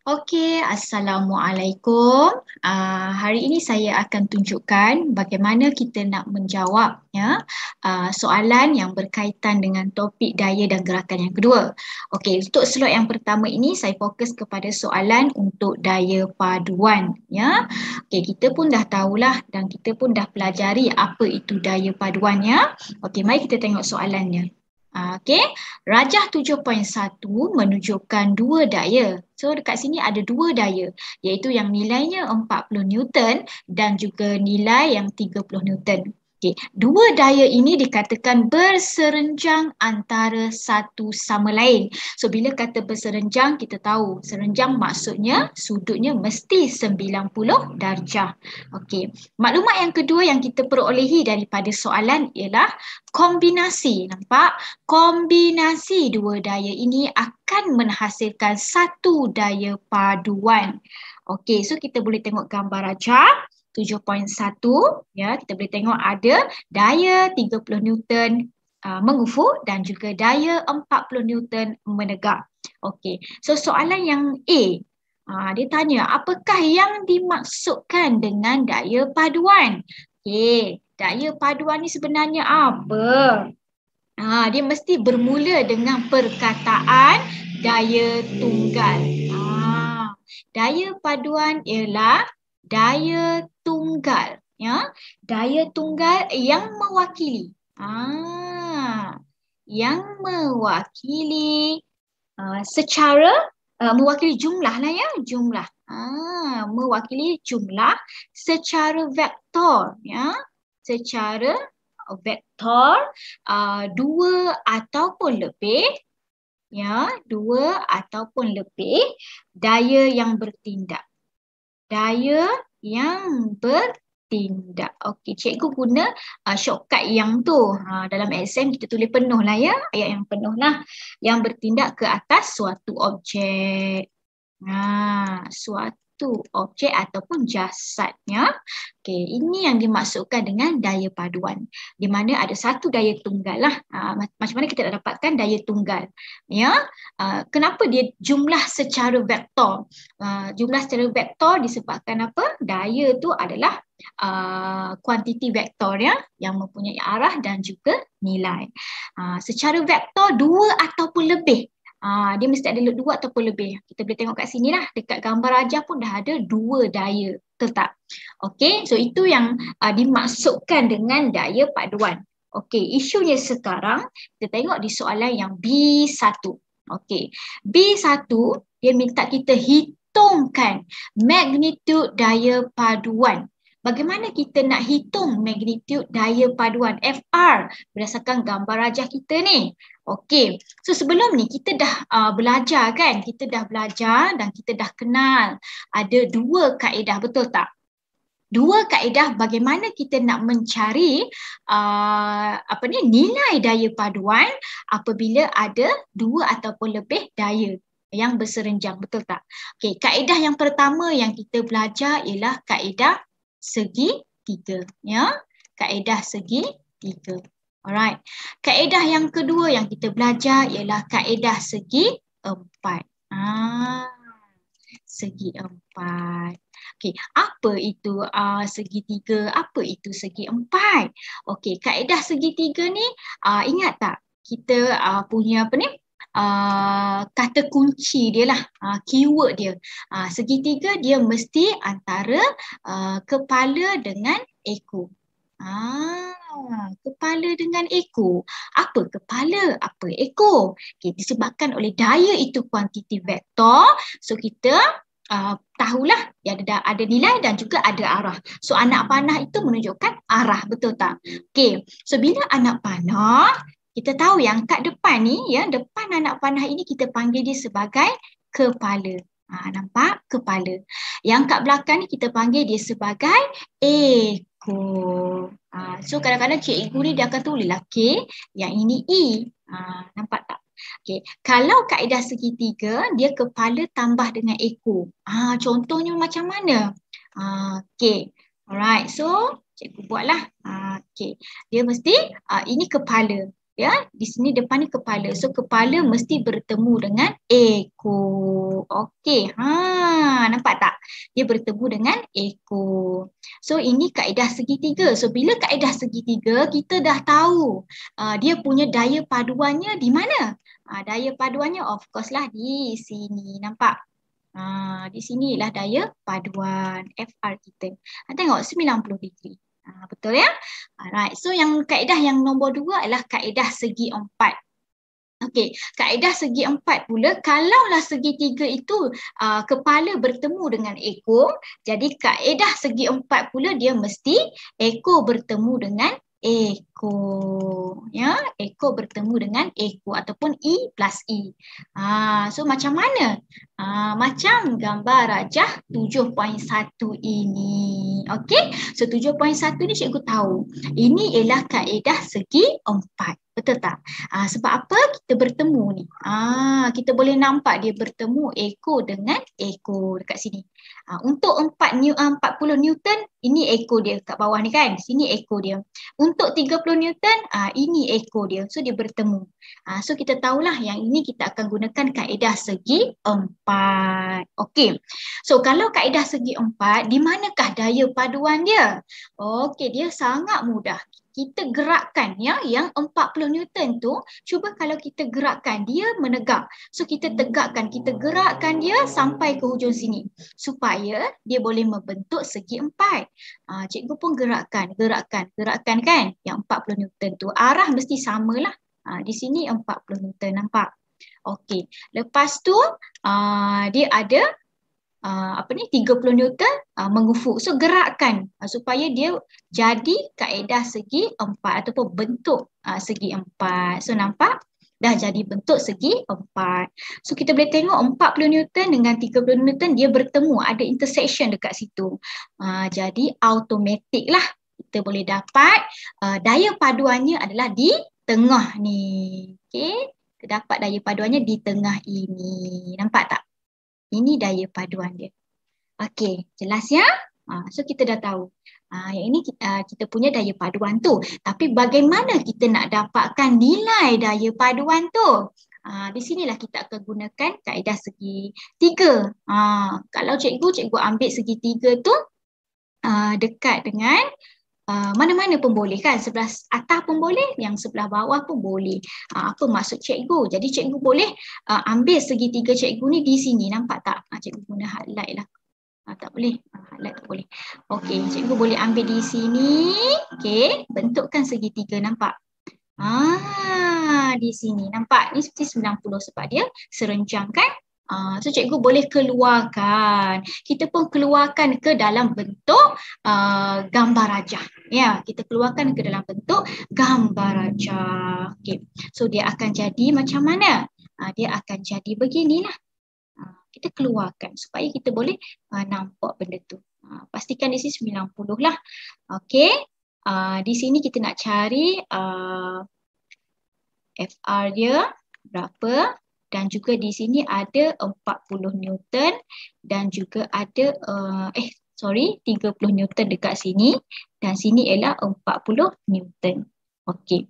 Okey, Assalamualaikum. Hari ini saya akan tunjukkan bagaimana kita nak menjawab soalan yang berkaitan dengan topik daya dan gerakan yang kedua. Okey, untuk slot yang pertama ini saya fokus kepada soalan untuk daya paduan ya. Okey, kita pun dah tahulah dan kita pun dah pelajari apa itu daya paduan ya. Okey, mari kita tengok soalannya. Okey, Rajah 7.1 menunjukkan dua daya. So dekat sini ada dua daya, iaitu yang nilainya 40 Newton dan juga nilai yang 30 Newton. Okey, dua daya ini dikatakan berserenjang antara satu sama lain. So bila kata berserenjang, kita tahu serenjang maksudnya sudutnya mesti 90 darjah. Okey, maklumat yang kedua yang kita perolehi daripada soalan ialah kombinasi. Nampak? Kombinasi dua daya ini akan menghasilkan satu daya paduan. Okey, so kita boleh tengok gambar rajah 7.1 ya, kita boleh tengok ada daya 30 Newton mengufur dan juga daya 40 Newton menegak. Okey, so soalan yang A, dia tanya apakah yang dimaksudkan dengan daya paduan? Okey, daya paduan ni sebenarnya apa? Dia mesti bermula dengan perkataan daya tunggal. Daya paduan ialah daya tunggal. Ya, daya tunggal yang mewakili. Yang mewakili secara mewakili jumlah lah ya, jumlah. Mewakili jumlah secara vektor ya, secara vektor dua ataupun lebih ya, dua ataupun lebih daya yang bertindak. Daya yang bertindak. Okey, cikgu guna shortcut yang tu. Dalam exam kita tulis penuh lah ya, ayat yang penuh lah. Yang bertindak ke atas suatu objek. Suatu objek ataupun jasadnya. Okey, ini yang dimaksudkan dengan daya paduan. Di mana ada satu daya tunggal lah. Macam mana kita nak dapatkan daya tunggal? Ya, kenapa dia jumlah secara vektor? Jumlah secara vektor disebabkan apa? Daya tu adalah kuantiti vektor ya, yang mempunyai arah dan juga nilai. Secara vektor dua ataupun lebih. Dia mesti ada dua ataupun lebih. Kita boleh tengok kat sini lah. Dekat gambar rajah pun dah ada dua daya tetap. Okey, so itu yang dimaksudkan dengan daya paduan. Okey, isunya sekarang kita tengok di soalan yang B1. Okey, B1 dia minta kita hitungkan magnitude daya paduan. Bagaimana kita nak hitung magnitude daya paduan FR berdasarkan gambar rajah kita ni? Okey, so sebelum ni kita dah belajar kan? Kita dah belajar dan kita dah kenal ada dua kaedah, betul tak? Dua kaedah bagaimana kita nak mencari nilai daya paduan apabila ada dua ataupun lebih daya yang berserenjang, betul tak? Okey, kaedah yang pertama yang kita belajar ialah kaedah segitiga ya, kaedah segitiga. Alright. Kaedah yang kedua yang kita belajar ialah kaedah segi empat. Segi empat. Okey, apa itu segitiga? Apa itu segi empat? Okey, kaedah segitiga ni ingat tak? Kita punya kata kunci dia lah, keyword dia. Segitiga dia mesti antara kepala dengan ekor. Kepala dengan ekor. Apa kepala? Apa ekor? Okay, disebabkan oleh daya itu kuantiti vektor. So kita tahulah ada nilai dan juga ada arah. So anak panah itu menunjukkan arah, betul tak? Okay, so bila anak panah, kita tahu yang kat depan ni, ya, depan anak panah ini kita panggil dia sebagai kepala. Nampak? Kepala. Yang kat belakang ni kita panggil dia sebagai ekor. So kadang-kadang cikgu ni dia akan tulislah K, yang ini I. Nampak tak? Okay. Kalau kaedah segitiga, dia kepala tambah dengan ekor. Contohnya macam mana? Okay. Alright, so cikgu buatlah. Okay. Dia mesti ini kepala. Ya, di sini depan ni kepala. So kepala mesti bertemu dengan ekor. Okey. Nampak tak? Dia bertemu dengan ekor. So ini kaedah segitiga. So bila kaedah segitiga, kita dah tahu dia punya daya paduannya di mana? Daya paduannya of course lah di sini. Nampak? Di sinilah daya paduan FR kita. Tengok 90 degree. Betul ya? Alright. So yang kaedah yang nombor 2 adalah kaedah segi empat. Okey, kaedah segi empat pula, kalaulah segitiga itu kepala bertemu dengan ekor, jadi kaedah segi empat pula dia mesti ekor bertemu dengan ekor. Ya, ekor bertemu dengan ekor ataupun E plus E. So macam mana? Macam gambar rajah 7.1 ini. Okey, so 7.1 ni cikgu tahu. Ini ialah kaedah segi empat. Betul tak? Sebab apa kita bertemu ni? Kita boleh nampak dia bertemu ekor dengan ekor dekat sini. Untuk 40 Newton, ini ekor dia kat bawah ni kan. Sini ekor dia. Untuk 30 Newton, ini ekor dia. So dia bertemu. So kita tahulah yang ini kita akan gunakan kaedah segi empat. Okey. So kalau kaedah segi empat, di manakah daya paduan dia? Okey, dia sangat mudah. Kita gerakkan ya, yang 40 Newton tu, cuba kalau kita gerakkan dia menegak. So kita tegakkan, kita gerakkan dia sampai ke hujung sini supaya dia boleh membentuk segi empat. Cikgu pun gerakkan kan yang 40 Newton tu. Arah mesti samalah. Di sini 40 Newton, nampak? Okey. Lepas tu dia ada 30 Newton mengufuk. So gerakkan supaya dia jadi kaedah segi empat ataupun bentuk segi empat. So nampak? Dah jadi bentuk segi empat. So kita boleh tengok 40 Newton dengan 30 Newton dia bertemu, ada intersection dekat situ. Jadi automatik lah kita boleh dapat daya paduannya adalah di tengah ni. Okay? Kita dapat daya paduannya di tengah ini. Nampak tak? Ini daya paduan dia. Okey, jelas ya? So kita dah tahu. Yang ini kita punya daya paduan tu. Tapi bagaimana kita nak dapatkan nilai daya paduan tu? Di sinilah kita akan gunakan kaedah segi tiga. Kalau cikgu ambil segi tiga tu dekat dengan mana-mana pun boleh kan, sebelah atas pun boleh, yang sebelah bawah pun boleh. Apa maksud cikgu? Jadi cikgu boleh ambil segitiga cikgu ni di sini, nampak tak? Cikgu guna highlight lah. Tak boleh, highlight tak boleh. Okey, cikgu boleh ambil di sini. Okey, bentukkan segitiga, nampak? Di sini, nampak? Ni seperti 90 sebab dia serenjang kan? So cikgu boleh keluarkan. Kita pun keluarkan ke dalam bentuk gambar rajah. Ya, kita keluarkan ke dalam bentuk gambar rajah. Okay. So dia akan jadi macam mana? Dia akan jadi beginilah. Kita keluarkan supaya kita boleh nampak benda tu. Pastikan di sini 90 lah. Okey. Di sini kita nak cari FR dia berapa. Dan juga di sini ada 40 Newton dan juga ada 30 Newton dekat sini dan sini ialah 40 Newton. Okey.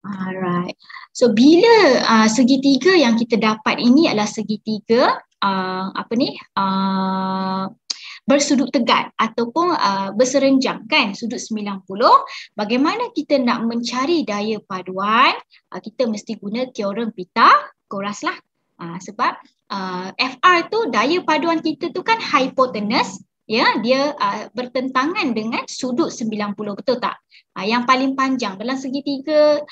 Alright. So bila segitiga yang kita dapat ini adalah segitiga bersudut tegat ataupun berserenjang kan, sudut 90. Bagaimana kita nak mencari daya paduan? Kita mesti guna teorem Pythagoras lah. Sebab FR tu daya paduan kita tu kan hipotenus, ya, dia bertentangan dengan sudut 90, betul tak? Yang paling panjang dalam segitiga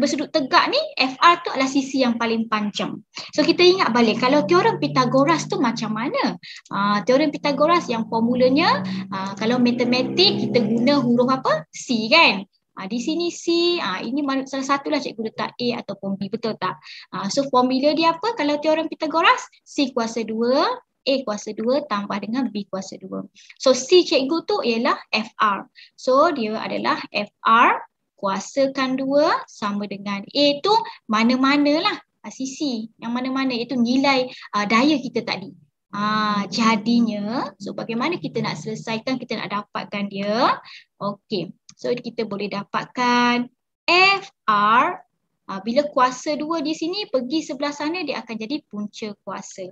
bersudut tegak ni, FR tu adalah sisi yang paling panjang. So kita ingat balik, kalau teorem Pythagoras tu macam mana? Teorem Pythagoras yang formulanya, kalau matematik kita guna huruf apa? C kan? Di sini C, ini salah satulah cikgu letak A ataupun B, betul tak? So formula dia apa kalau teorem Pythagoras? C kuasa 2, A kuasa 2 tambah dengan B kuasa 2. So C cikgu tu ialah FR. So dia adalah FR kuasakan 2 sama dengan A tu mana-manalah sisi yang mana-mana, iaitu nilai daya kita tadi. Jadinya, so bagaimana kita nak selesaikan, kita nak dapatkan dia. Okey, so kita boleh dapatkan FR, bila kuasa 2 di sini pergi sebelah sana, dia akan jadi punca kuasa.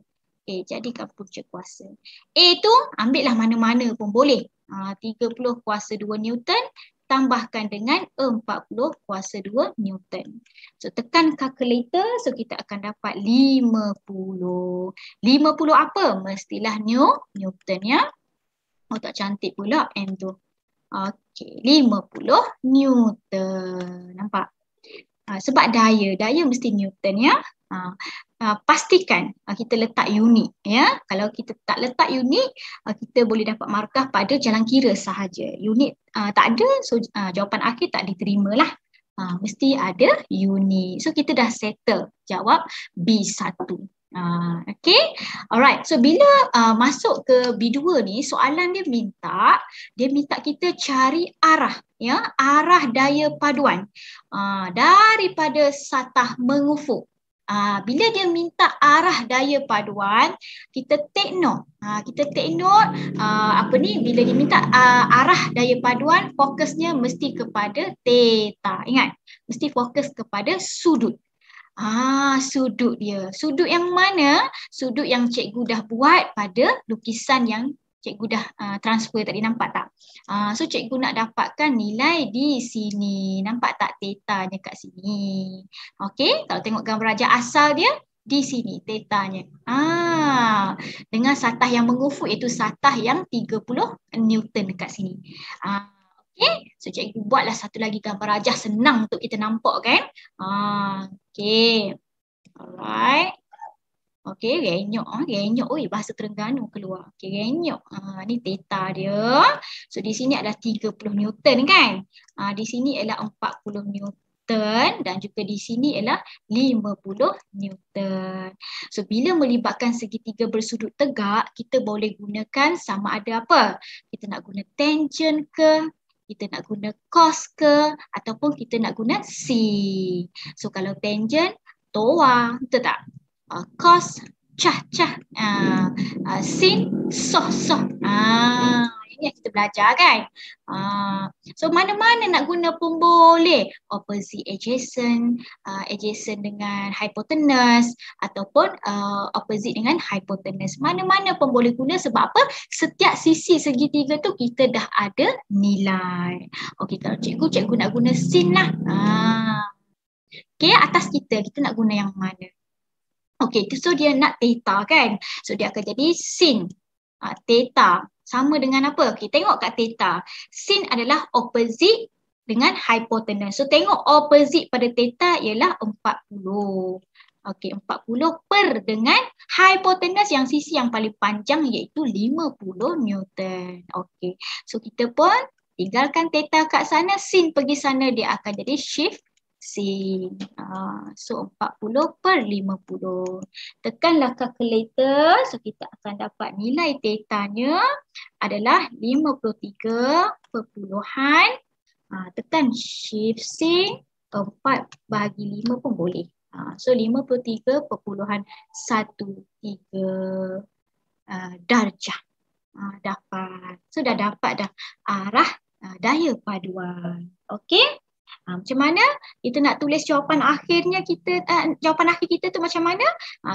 Jadikan punca kuasa. A tu ambillah mana-mana pun boleh. 30 kuasa 2 Newton tambahkan dengan 40 kuasa 2 Newton. So tekan kalkulator, so kita akan dapat 50. 50 apa? Mestilah Newton ya. Oh tak cantik pula N tu. Okey, 50 Newton. Nampak? Sebab daya mesti Newton ya. Pastikan kita letak unit ya. Kalau kita tak letak unit, kita boleh dapat markah pada jalan kira sahaja. Unit tak ada, so jawapan akhir tak diterima lah. Mesti ada unit. So kita dah settle jawab B1. Okay, alright. So bila masuk ke B2 ni, soalan dia minta kita cari arah, ya, arah daya paduan daripada satah mengufuk. Bila dia minta arah daya paduan, kita take note. Bila dia minta arah daya paduan, fokusnya mesti kepada theta. Ingat, mesti fokus kepada sudut. Sudut dia. Sudut yang mana? Sudut yang cikgu dah buat pada lukisan yang cikgu dah transfer tadi, nampak tak? So cikgu nak dapatkan nilai di sini. Nampak tak tetanya kat sini? Okey, kalau tengok gambar rajah asal dia di sini tetanya. Dengan satah yang mengufuk, iaitu satah yang 30 Newton dekat sini. Okay, so cikgu buatlah satu lagi gambar rajah, senang untuk kita nampak kan? Okay, alright. Okay, renyok. Bahasa Terengganu keluar. Okay, renyok. Ni theta dia. So di sini adalah 30 Newton kan? Di sini ialah 40 Newton dan juga di sini ialah 50 Newton. So bila melibatkan segitiga bersudut tegak, kita boleh gunakan sama ada apa? Kita nak guna tangent ke? Kita nak guna cos ke, ataupun kita nak guna sin. So kalau tangent, toa, betul tak? Cos, cah. Sin, soh. Ini yang kita belajar kan? So mana-mana nak guna pun boleh. Opposite adjacent, adjacent dengan hypotenuse, ataupun opposite dengan hypotenuse. Mana-mana pun boleh guna, sebab apa? Setiap sisi segitiga tu kita dah ada nilai. Okey, kalau cikgu nak guna sin lah. Okey, atas kita nak guna yang mana? Okey, so dia nak theta kan? So dia akan jadi sin. Theta sama dengan apa? Okey, tengok kat theta. Sin adalah opposite dengan hypotenuse. So tengok opposite pada theta ialah 40. Okey, 40 per dengan hypotenuse yang sisi yang paling panjang iaitu 50 Newton. Okey, so kita pun tinggalkan theta kat sana, sin pergi sana, dia akan jadi shift sin. So 40 per 50. Tekanlah kalkulator. So kita akan dapat nilai tetanya adalah 53 perpuluhan. Tekan shift sin, 4 bahagi 5 pun boleh. So 53.13 darjah. Dapat. So dah dapat dah arah daya paduan. Okey? Macam mana kita nak tulis jawapan akhirnya jawapan akhir kita tu macam mana?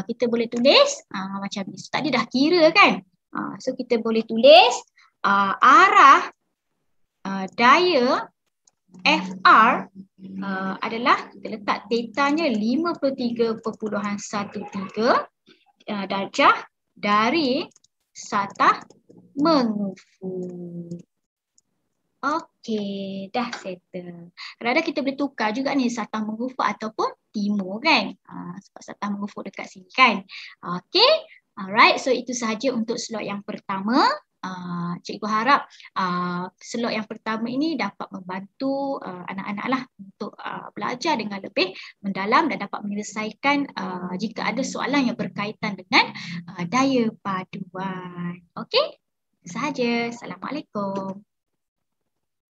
Kita boleh tulis macam ni. So, tadi dah kira kan? So kita boleh tulis arah daya FR adalah, kita letak tetanya 53.13 darjah dari satah mengufuk. Okey, dah settle. Kadang-kadang kita boleh tukar juga ni satah mengufuk ataupun timur kan. Sebab satah mengufuk dekat sini kan. Okey, alright. So itu sahaja untuk slot yang pertama. Cikgu harap slot yang pertama ini dapat membantu anak-anak lah untuk belajar dengan lebih mendalam dan dapat menyelesaikan jika ada soalan yang berkaitan dengan daya paduan. Okey, itu sahaja. Assalamualaikum.